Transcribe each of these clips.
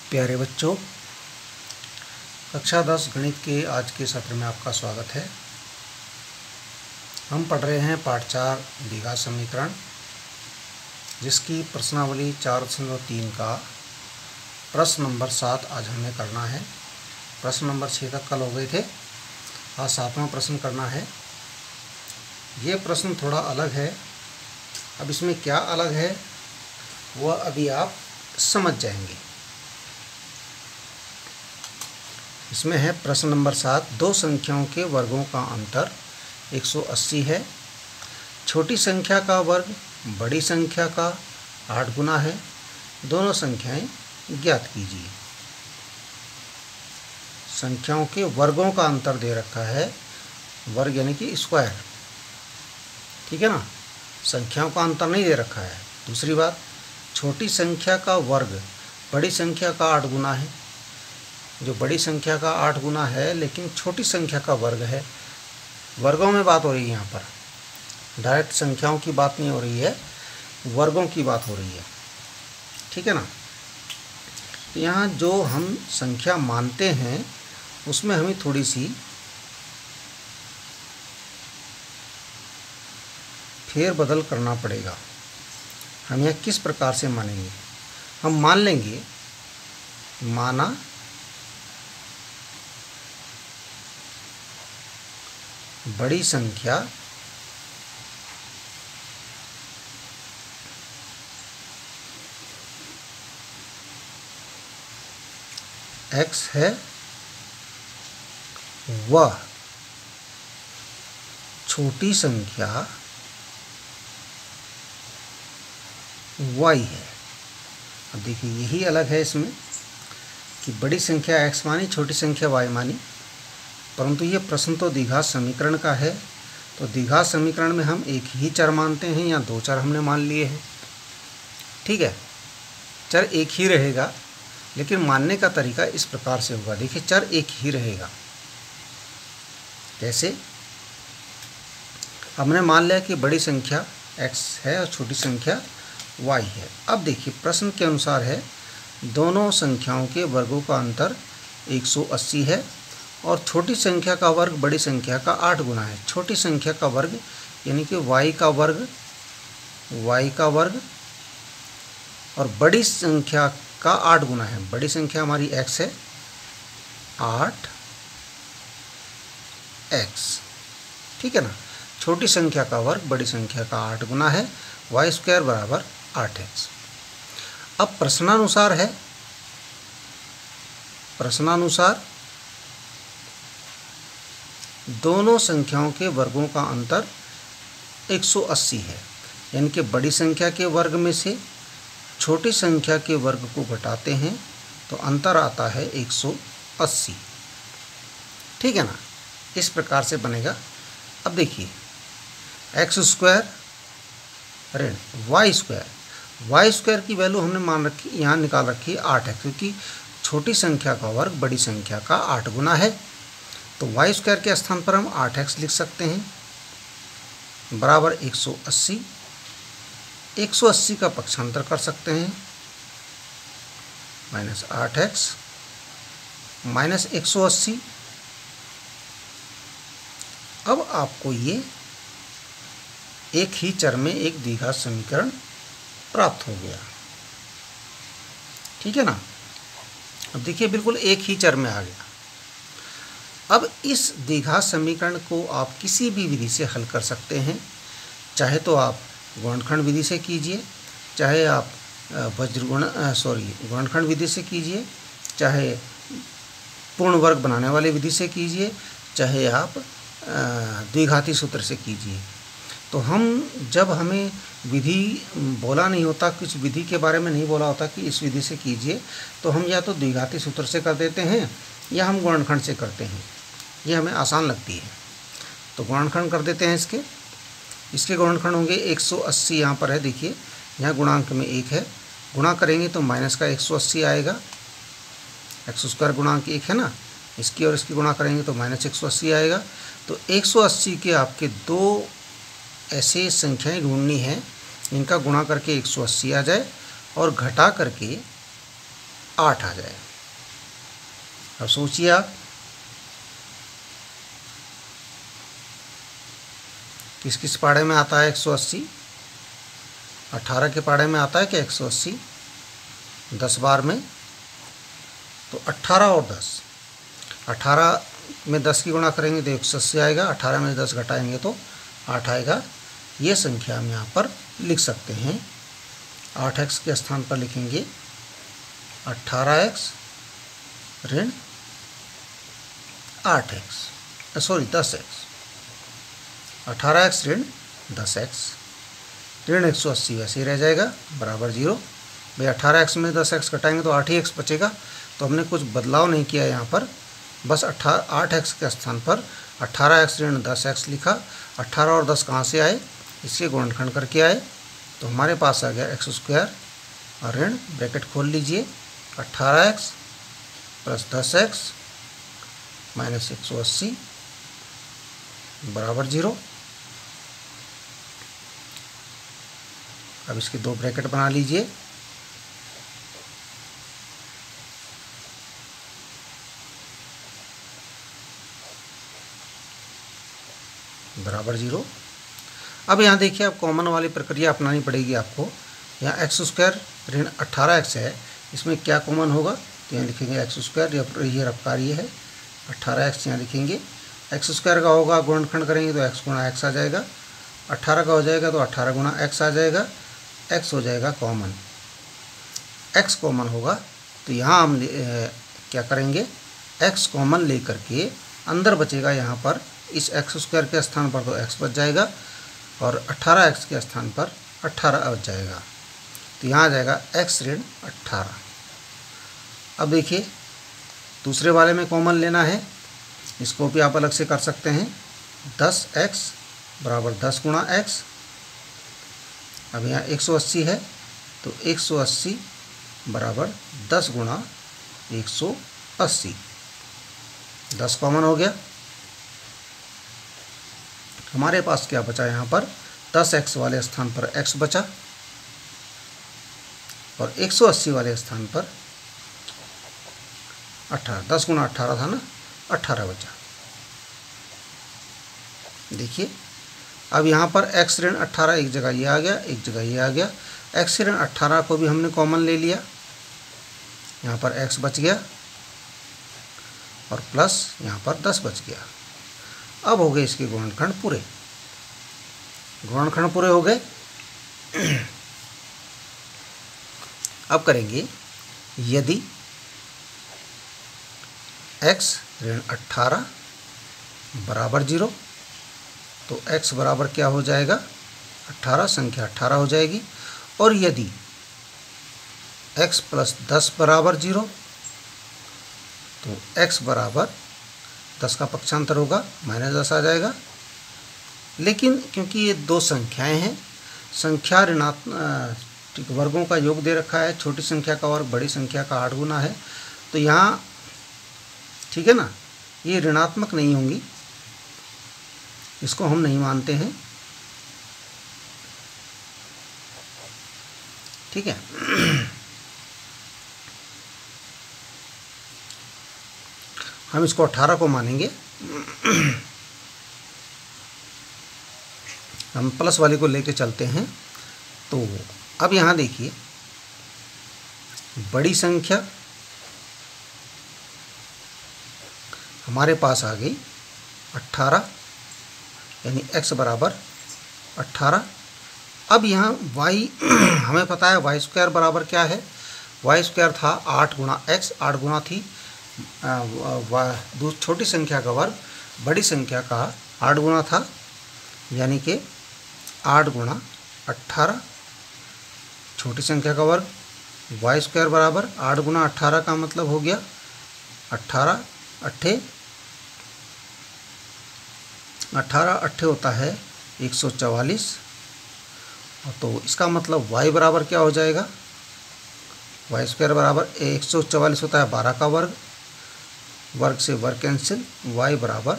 प्यारे बच्चों, कक्षा 10 गणित के आज के सत्र में आपका स्वागत है। हम पढ़ रहे हैं पाठ 4 द्विघात समीकरण, जिसकी प्रश्नावली 4.3 का प्रश्न नंबर 7 आज हमें करना है। प्रश्न नंबर 6 तक कल हो गए थे, आज 7वां प्रश्न करना है। ये प्रश्न थोड़ा अलग है। अब इसमें क्या अलग है वह अभी आप समझ जाएंगे। इसमें है प्रश्न नंबर 7, दो संख्याओं के वर्गों का अंतर 180 है। छोटी संख्या का वर्ग बड़ी संख्या का 8 गुना है। दोनों संख्याएं ज्ञात कीजिए। संख्याओं के वर्गों का अंतर दे रखा है, वर्ग यानी कि स्क्वायर, ठीक है ना। संख्याओं का अंतर नहीं दे रखा है। दूसरी बात, छोटी संख्या का वर्ग बड़ी संख्या का 8 गुना है। जो बड़ी संख्या का 8 गुना है लेकिन छोटी संख्या का वर्ग है। वर्गों में बात हो रही है, यहाँ पर डायरेक्ट संख्याओं की बात नहीं हो रही है, वर्गों की बात हो रही है, ठीक है ना। तो यहाँ जो हम संख्या मानते हैं उसमें हमें थोड़ी सी फेरबदल करना पड़ेगा। हम यह किस प्रकार से मानेंगे? हम मान लेंगे, माना बड़ी संख्या x है, वह छोटी संख्या y है। अब देखिए, यही अलग है इसमें कि बड़ी संख्या x मानी, छोटी संख्या y मानी। परंतु ये प्रश्न तो द्विघात समीकरण का है, तो द्विघात समीकरण में हम एक ही चर मानते हैं या दो चर हमने मान लिए हैं, ठीक है। चर एक ही रहेगा, लेकिन मानने का तरीका इस प्रकार से होगा। देखिए, चर एक ही रहेगा। कैसे? हमने मान लिया कि बड़ी संख्या x है और छोटी संख्या y है। अब देखिए, प्रश्न के अनुसार है, दोनों संख्याओं के वर्गों का अंतर 180 है और छोटी संख्या का वर्ग बड़ी संख्या का 8 गुना है। छोटी संख्या का वर्ग यानी कि y का वर्ग और बड़ी संख्या का 8 गुना है। बड़ी संख्या हमारी x है, 8x, ठीक है ना। छोटी संख्या का वर्ग बड़ी संख्या का 8 गुना है, y² बराबर 8x। अब प्रश्नानुसार दोनों संख्याओं के वर्गों का अंतर 180 है, यानी कि बड़ी संख्या के वर्ग में से छोटी संख्या के वर्ग को घटाते हैं तो अंतर आता है 180, ठीक है ना। इस प्रकार से बनेगा। अब देखिए, x² ऋण y² की वैल्यू हमने मान रखी, यहाँ निकाल रखी है 8x, क्योंकि छोटी संख्या का वर्ग बड़ी संख्या का 8 गुना है। तो y² के स्थान पर हम 8x लिख सकते हैं बराबर 180। 180 का पक्षांतर कर सकते हैं, -8x माइनस 180। अब आपको ये एक ही चर में एक द्विघात समीकरण प्राप्त हो गया, ठीक है ना। अब देखिए, बिल्कुल एक ही चर में आ गया। अब इस द्विघात समीकरण को आप किसी भी विधि से हल कर सकते हैं। चाहे तो आप गुणनखंड विधि से कीजिए, चाहे आप गुणनखंड विधि से कीजिए, चाहे पूर्ण वर्ग बनाने वाले विधि से कीजिए, चाहे आप द्विघाती सूत्र से कीजिए। तो जब हमें विधि बोला नहीं होता, कुछ विधि के बारे में नहीं बोला होता कि इस विधि से कीजिए, तो हम या तो द्विघाती सूत्र से कर देते हैं या हम गुणनखंड से करते हैं। ये हमें आसान लगती है, तो गुणनखंड कर देते हैं। इसके गुणनखंड होंगे 180, यहाँ पर है, देखिए यहाँ गुणांक में 1 है, गुणा करेंगे तो माइनस का 180 आएगा। x² गुणांक 1 है ना, इसकी और इसकी गुणा करेंगे तो माइनस 180 आएगा। तो 180 के आपके दो ऐसे संख्याएं ढूंढनी है इनका गुणा करके 180 आ जाए और घटा करके 8 आ जाएगा। अब सोचिए आप, किस किस पाड़े में आता है 180? 18 के पाड़े में आता है क्या 180? 10 बार में तो 18 और 10, 18 में 10 की गुणा करेंगे तो 180 आएगा, 18 में 10 घटाएंगे तो 8 आएगा। ये संख्या हम यहाँ पर लिख सकते हैं। 8x के स्थान पर लिखेंगे 18x ऋण 8x, सॉरी 10x, 18x ऋण 10x, ऋण 180 वैसे ही रह जाएगा बराबर 0। भाई 18x में 10x घटाएंगे तो 8 ही x बचेगा, तो हमने कुछ बदलाव नहीं किया यहाँ पर, बस 8x के स्थान पर 18x ऋण 10x लिखा। 18 और 10 कहाँ से आए? इसके गुणनखंड करके आए, तो हमारे पास आ गया x स्क्वायर और ऋण ब्रैकेट खोल लीजिए 18x प्लस 10x माइनस 180 बराबर 0। अब इसके 2 ब्रैकेट बना लीजिए, बराबर 0। अब यहाँ देखिए, अब कॉमन वाली प्रक्रिया अपनानी पड़ेगी आपको। यहाँ एक्स स्क्वायर ऋण 18x है, इसमें क्या कॉमन होगा? तो यहाँ लिखेंगे एक्स स्क्वायर, ये रफ्तार ये है 18x, यहाँ लिखेंगे एक्स स्क्वायर का होगा, गुणनखंड करेंगे तो x गुणा x आ जाएगा, 18 का हो जाएगा तो 18 गुणा x आ जाएगा, x हो जाएगा कॉमन, x कॉमन होगा तो यहाँ हम क्या करेंगे, x कॉमन ले करके अंदर बचेगा यहाँ पर इस एक्स स्क्वायर के स्थान पर तो x बच जाएगा और 18x के स्थान पर 18 बच जाएगा, तो यहाँ आ जाएगा x ऋण 18। अब देखिए दूसरे वाले में कॉमन लेना है, इसको भी आप अलग से कर सकते हैं। 10x बराबर 10 गुणा x, अब यहाँ 180 है तो 180 बराबर 10 गुणा 180, 10 कॉमन हो गया। हमारे पास क्या बचा यहाँ पर? 10x वाले स्थान पर x बचा और 180 वाले स्थान पर 18, 10 गुणा 18 था ना, 18 बचा। देखिए अब यहाँ पर x ऋण 18 एक जगह ये आ गया, एक जगह ये आ गया, x ऋण 18 को भी हमने कॉमन ले लिया, यहाँ पर x बच गया और प्लस यहाँ पर 10 बच गया। अब हो गए इसके गुणनखंड पूरे, गुणनखंड पूरे हो गए। अब करेंगे यदि x ऋण 18 बराबर 0 तो x बराबर क्या हो जाएगा? 18, संख्या 18 हो जाएगी। और यदि x प्लस 10 बराबर 0 तो x बराबर 10 का पक्षांतर होगा -10 आ जाएगा। लेकिन क्योंकि ये दो संख्याएं हैं, संख्या ऋणात्मक वर्गों का योग दे रखा है, छोटी संख्या का वर्ग बड़ी संख्या का 8 गुना है, तो यहाँ ठीक है ना, ये ऋणात्मक नहीं होंगी, इसको हम नहीं मानते हैं, ठीक है। हम इसको 18 को मानेंगे, हम प्लस वाले को लेके चलते हैं। तो अब यहाँ देखिए बड़ी संख्या हमारे पास आ गई 18, यानी x बराबर 18। अब यहाँ y हमें पता है y स्क्वायर बराबर क्या है, y स्क्वायर था 8 गुणा x, 8 गुणा थी छोटी संख्या का वर्ग, बड़ी संख्या का 8 गुणा था, यानी कि 8 गुणा 18 छोटी संख्या का वर्ग, y स्क्वायर बराबर 8 गुणा 18 का मतलब हो गया 18 अट्ठे 18 अट्ठे होता है 144। तो इसका मतलब y बराबर क्या हो जाएगा, y स्क्वायर बराबर 144 होता है 12 का वर्ग, वर्ग से वर्ग कैंसिल, y बराबर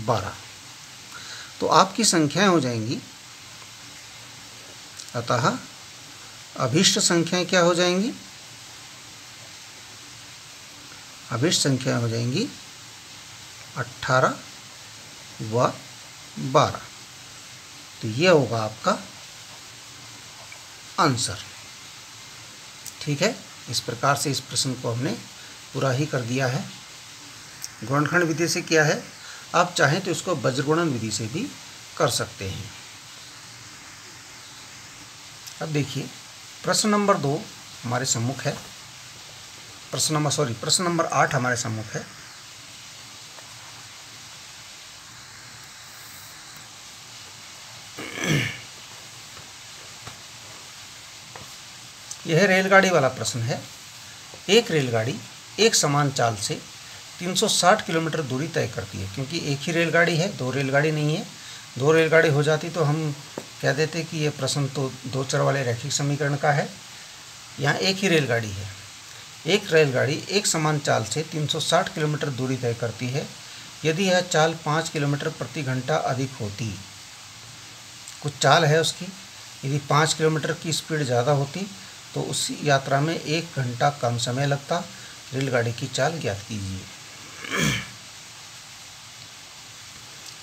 12। तो आपकी संख्याएं हो जाएंगी, अतः अभीष्ट संख्याएं क्या हो जाएंगी, अभिष्ट संख्या हो जाएंगी 18 व 12। तो ये होगा आपका आंसर। ठीक है, इस प्रकार से इस प्रश्न को हमने पूरा ही कर दिया है। गुणनखंड विधि से किया है, आप चाहें तो इसको वज्रगुणन विधि से भी कर सकते हैं। अब देखिए प्रश्न नंबर 2 हमारे सम्मुख है। प्रश्न नंबर 8 हमारे सम्मुख है। यह रेलगाड़ी वाला प्रश्न है। एक रेलगाड़ी एक समान चाल से 360 किलोमीटर दूरी तय करती है। क्योंकि एक ही रेलगाड़ी है, दो रेलगाड़ी नहीं है। दो रेलगाड़ी हो जाती तो हम कह देते कि ये प्रश्न तो दो चर वाले रैखिक समीकरण का है। यहाँ एक ही रेलगाड़ी है। एक रेलगाड़ी एक समान चाल से 360 किलोमीटर दूरी तय करती है। यदि यह चाल 5 किलोमीटर प्रति घंटा अधिक होती, कुछ चाल है उसकी, यदि 5 किलोमीटर की स्पीड ज़्यादा होती तो उस यात्रा में 1 घंटा कम समय लगता। रेलगाड़ी की चाल ज्ञात कीजिए।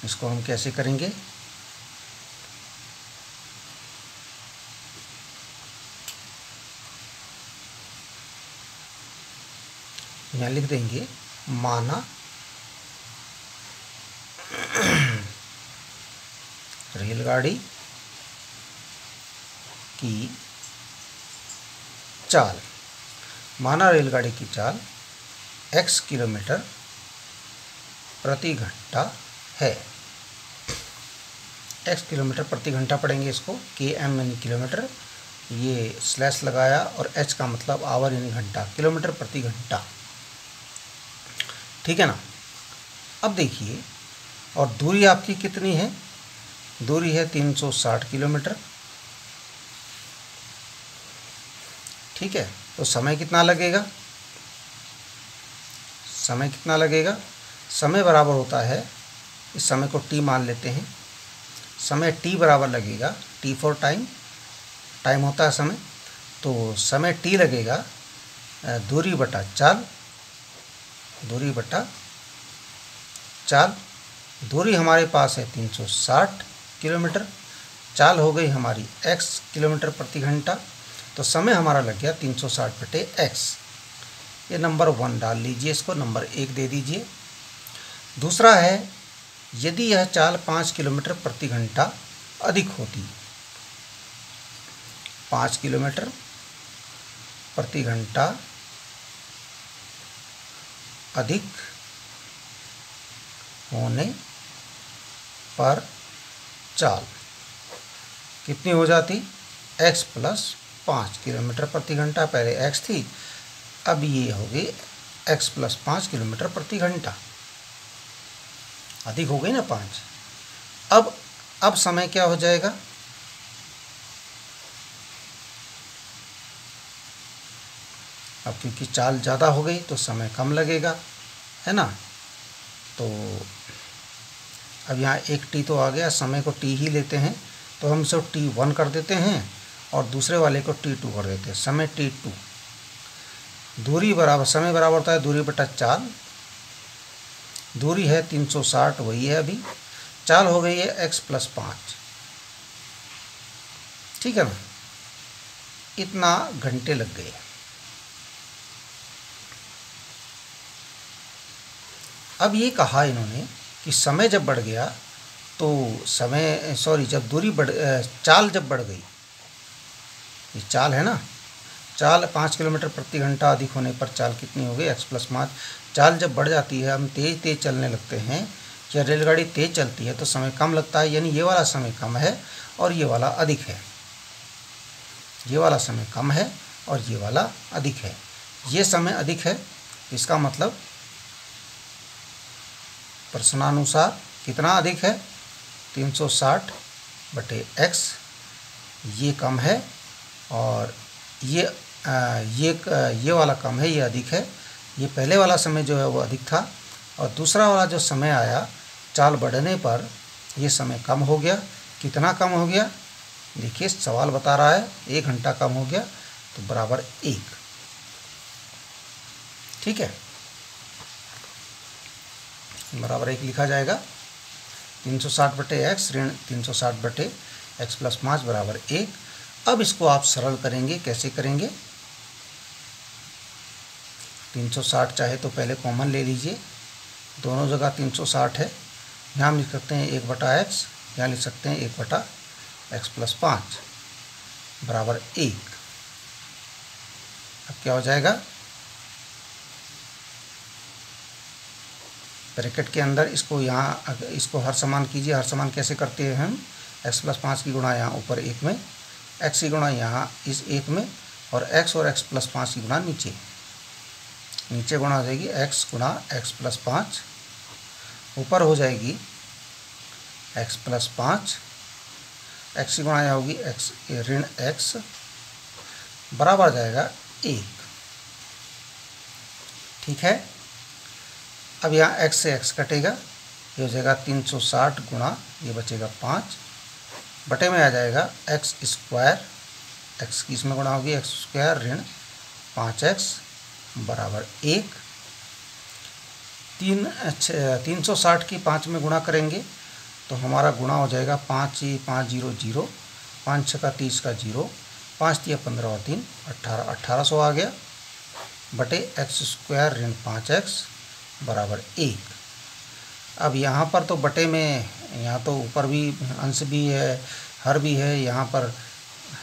इसको हम कैसे करेंगे? यहाँ लिख देंगे माना रेलगाड़ी की चाल, माना रेलगाड़ी की चाल x किलोमीटर प्रति घंटा है। x किलोमीटर प्रति घंटा पढ़ेंगे इसको, km यानी किलोमीटर, ये स्लैश लगाया और h का मतलब आवर यानी घंटा, किलोमीटर प्रति घंटा। ठीक है ना। अब देखिए, और दूरी आपकी कितनी है? दूरी है 360 किलोमीटर। ठीक है, तो समय कितना लगेगा? समय कितना लगेगा? समय बराबर होता है, इस समय को t मान लेते हैं। समय t बराबर लगेगा, t फॉर टाइम, टाइम होता है समय, तो समय t लगेगा दूरी बटा चाल, दूरी बटा चाल। दूरी हमारे पास है 360 किलोमीटर, चाल हो गई हमारी x किलोमीटर प्रति घंटा, तो समय हमारा लग गया 360 बटे x। ये नंबर 1 डाल लीजिए, इसको नंबर 1 दे दीजिए। दूसरा है, यदि यह चाल 5 किलोमीटर प्रति घंटा अधिक होती, 5 किलोमीटर प्रति घंटा अधिक होने पर चाल कितनी हो जाती? x प्लस 5 किलोमीटर प्रति घंटा, पहले x थी, अब ये हो गई x प्लस 5 किलोमीटर प्रति घंटा, अधिक हो गई ना 5। अब समय क्या हो जाएगा? अब क्योंकि चाल ज़्यादा हो गई तो समय कम लगेगा, है ना। तो अब यहाँ एक t तो आ गया, समय को t ही लेते हैं, तो हम इसे t1 कर देते हैं और दूसरे वाले को t2 कर देते हैं, समय t2। दूरी बराबर, समय बराबर होता है दूरी बटा चाल। दूरी है 360, वही है अभी, चाल हो गई है x प्लस 5। ठीक है ना, इतना घंटे लग गए। अब ये कहा इन्होंने कि समय जब बढ़ गया तो जब चाल जब बढ़ गई, ये चाल है ना, चाल 5 किलोमीटर प्रति घंटा अधिक होने पर चाल कितनी हो गई? x plus 5। चाल जब बढ़ जाती है, हम तेज चलने लगते हैं, या रेलगाड़ी तेज चलती है तो समय कम लगता है, यानी ये वाला समय कम है और ये वाला अधिक है। ये वाला समय कम है और ये वाला अधिक है। ये समय अधिक है, इसका मतलब प्रश्नानुसार कितना अधिक है? 360 बटे x। ये कम है और ये वाला कम है, ये अधिक है। ये पहले वाला समय जो है वो अधिक था और दूसरा वाला जो समय आया चाल बढ़ने पर, ये समय कम हो गया। कितना कम हो गया? देखिए सवाल बता रहा है 1 घंटा कम हो गया, तो बराबर 1। ठीक है, बराबर 1 लिखा जाएगा। 360 बटे एक्स ऋण 360 बटे एक्स प्लस 5 बराबर 1। अब इसको आप सरल करेंगे, कैसे करेंगे? 360 चाहे तो पहले कॉमन ले लीजिए, दोनों जगह 360 है। यहाँ हम लिख सकते हैं 1 बटा एक्स, यहाँ लिख सकते हैं 1 बटा एक्स प्लस 5 बराबर 1। अब क्या हो जाएगा? ब्रैकेट के अंदर इसको यहाँ इसको हर समान कीजिए। हर समान कैसे करते हैं हम? x प्लस 5 की गुणा यहाँ ऊपर 1 में, x की गुणा यहाँ इस 1 में, और x प्लस 5 की गुणा नीचे। नीचे गुणा हो जाएगी x गुणा x प्लस 5, ऊपर हो जाएगी x प्लस 5, x की गुणा यहाँ होगी x ऋण x बराबर आ जाएगा 1। ठीक है। अब यहाँ x से x कटेगा, ये हो जाएगा 360 गुणा ये बचेगा 5 बटे में आ जाएगा x स्क्वायर, x की इसमें गुणा होगी x स्क्वायर ऋण 5x बराबर 1। 360 की 5 में गुणा करेंगे तो हमारा गुणा हो जाएगा 5 5 0 0, 5 6 का 30 का 0, 5 3 15 और 3 18, 1800 आ गया बटे एक्स स्क्वायर ऋण 5x बराबर 1। अब यहाँ पर तो बटे में, यहाँ तो ऊपर भी अंश भी है, हर भी है, यहाँ पर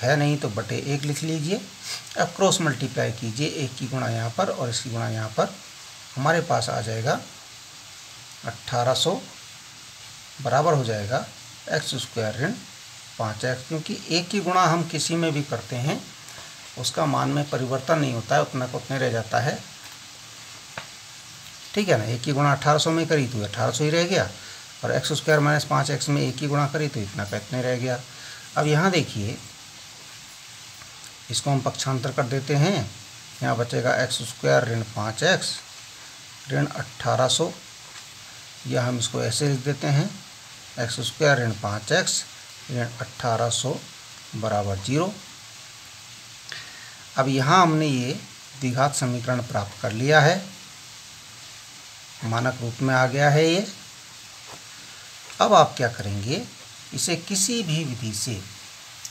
है नहीं तो बटे 1 लिख लीजिए। अब क्रॉस मल्टीप्लाई कीजिए, 1 की गुणा यहाँ पर और इसकी गुणा यहाँ पर, हमारे पास आ जाएगा 1800 बराबर हो जाएगा एक्स स्क्वायर ऋण 5x। क्योंकि 1 की गुणा हम किसी में भी करते हैं उसका मान में परिवर्तन नहीं होता है, उतना का उतने रह जाता है। ठीक है ना। 1 की गुणा 1800 में करी तो 1800 ही रह गया, और एक्स स्क्वायर माइनस 5x में 1 की गुणा करी तो इतना का इतने रह गया। अब यहाँ देखिए, इसको हम पक्षांतर कर देते हैं, यहाँ बचेगा एक्स स्क्वायर ऋण 5x ऋण 1800, या हम इसको ऐसे लिख देते हैं एक्स स्क्वायर ऋण 5x ऋण 1800 बराबर 0। अब यहाँ हमने ये द्विघात समीकरण प्राप्त कर लिया है, मानक रूप में आ गया है ये। अब आप क्या करेंगे? इसे किसी भी विधि से,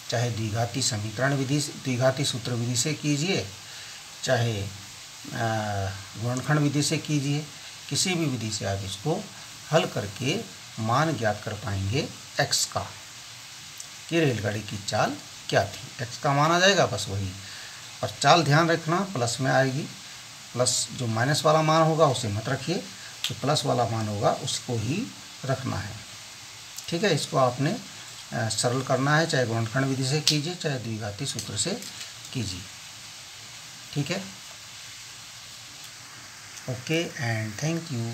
चाहे द्विघाती समीकरण विधि, द्विघाती सूत्र विधि से कीजिए, चाहे गुणनखंड विधि से कीजिए, किसी भी विधि से आप इसको हल करके मान ज्ञात कर पाएंगे x का, कि रेलगाड़ी की चाल क्या थी। x का मान आ जाएगा बस वही, और चाल ध्यान रखना प्लस में आएगी, प्लस जो माइनस वाला मान होगा उसे मत रखिए, जो प्लस वाला मान होगा उसको ही रखना है। ठीक है। इसको आपने सरल करना है, चाहे गुणनखंड विधि से कीजिए, चाहे द्विघाती सूत्र से कीजिए। ठीक है। Okay and thank you.